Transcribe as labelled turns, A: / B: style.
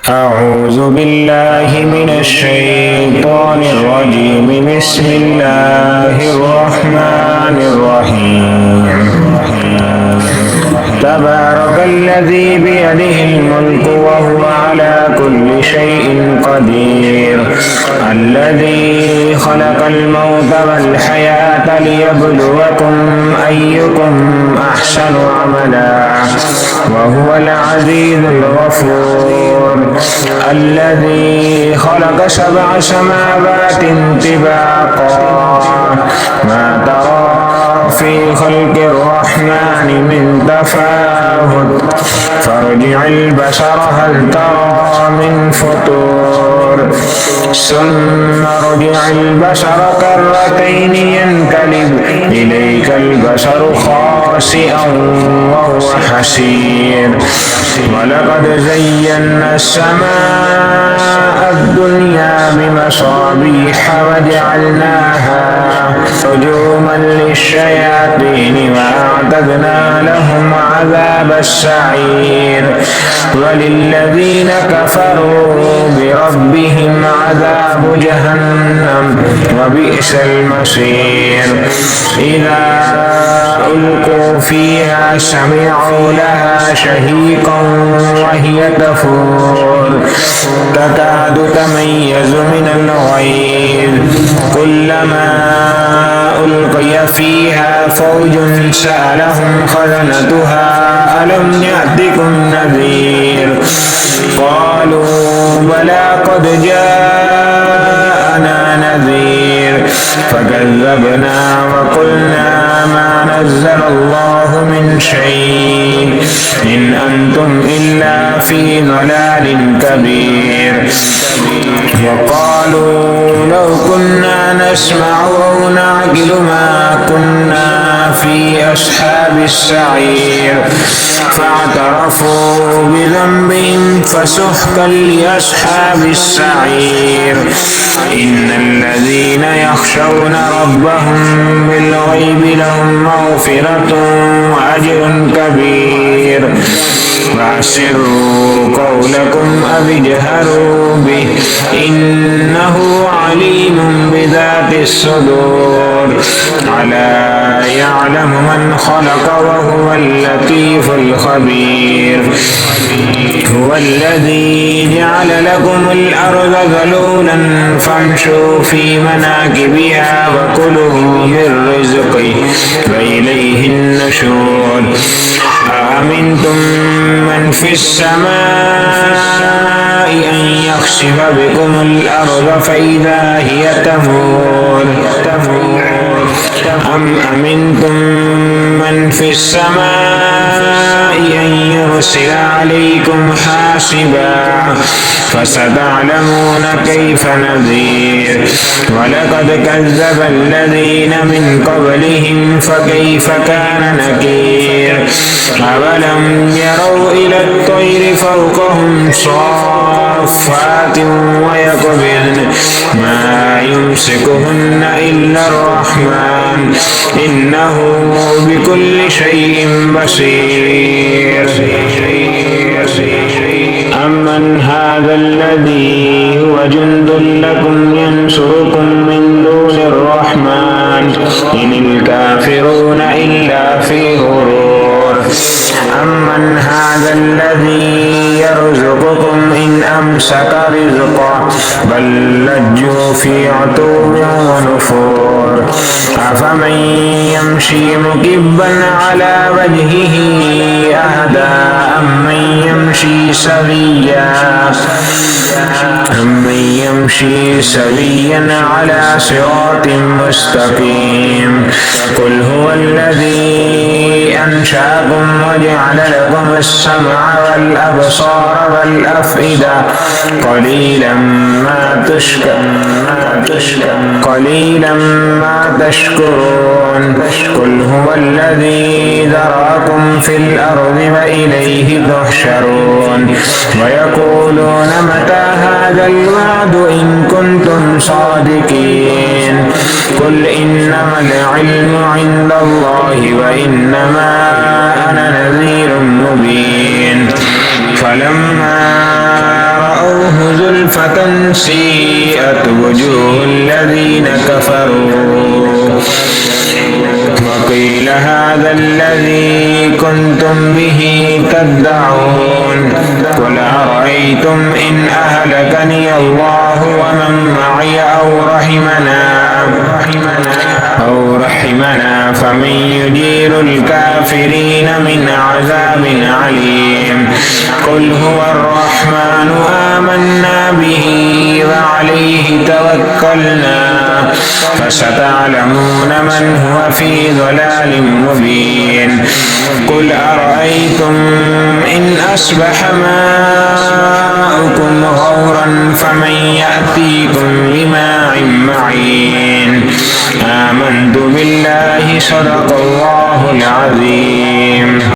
A: أعوذ بالله من الشيطان الرجيم. بسم الله الرحمن الرحيم. تبارك الذي بيده الملك وهو على كل شيء قدير. الذي خلق الموت والحياة ليبلوكم أيكم أحسن عملا وهو العزيز الغفور. الذي خلق 7 سماوات طباقا ما ترى في خلق الرحمن من تفاوت فارجع البصر هل ترى من فطور ثم ارجع البصر كرتين ينقلب إليك البصر خاسئا وهو حسير. ولقد زينا السماء الدنيا بمصابيح وجعلناها رجوما للشياطين وأعتدنا لهم عذاب السعير. وللذين كفروا بربهم عذاب جهنم وبئس المصير. إذا ألقوا فيها سمعوا لها شهيقا وهي تفور تكاد تميز من الغيظ كلما ألقي فيها فوج سألهم خزنتها ألم يأتكم نذير قالوا بلى قد جاءنا نذير فكذبنا وقلنا ما نزل الله من شيء إن أنتم إلا في ضلال كبير. وقالوا لو كنا نسمع أو نعقل ما كنا في أصحاب السعير فاعترفوا بذنبهم فسحقا لأصحاب السعير. إن الذين يخشون ربهم بالغيب لهم مغفرة وأجر كبير. وأسروا قولكم أو اجهروا به إنه عليم بذات الصدور. ألا يعلم من خلق وهو اللطيف الخبير. هو الذي جعل لكم الأرض ذلولا فامشوا في مناكبها وكلوا من رزقه وإليه النشور. أأمنتم من في السماء أن يخسف بكم الأرض فإذا هي تمور أم أمنتم من في السماء أن يرسل عليكم حاسبا فستعلمون كيف نذير. ولقد كذب الذين من قبلهم فكيف كان نكير. أولم يروا إلى الطير فوقهم صافات ويقبضن ما يمسكهن إلا الرحمن إنه بكل شيء بصير. أمن هذا الذي هو جند لكم ينصركم من دون الرحمن إن الكافرون إلا في غرور. أمن هذا الذي يرزقكم إن أمسك رزقه بل لجوا في عتو ونفور. أفمن يمشي مكبا على وجهه أهدى أمن يمشي سويا على صراط مستقيم. قل هو الذي أنشأكم وجعل لكم السمع والأبصار والأفئدة قليلا ما تشكرون. قل هو الذي ذرأكم في الأرض وإليه تحشرون. ويقولون متى هذا الوعد إن كنتم صادقين. قل إنما العلم عند الله وإنما أنا نذير مبين. فلما رحمة سيئت وجوه الذين كفروا وقيل هذا الذي كنتم به تدعون قل أرأيتم إن أهلكني الله ومن معي أو رحمنا فمن يجير الكافرين من عذاب عليم قل هو الرحمن آمنا به وعليه توكلنا فستعلمون من هو في ضلال مبين قل أرأيتم إن أصبح ماؤكم غورا فمن يأتيكم بماء معين آمنت بالله صدق الله العظيم.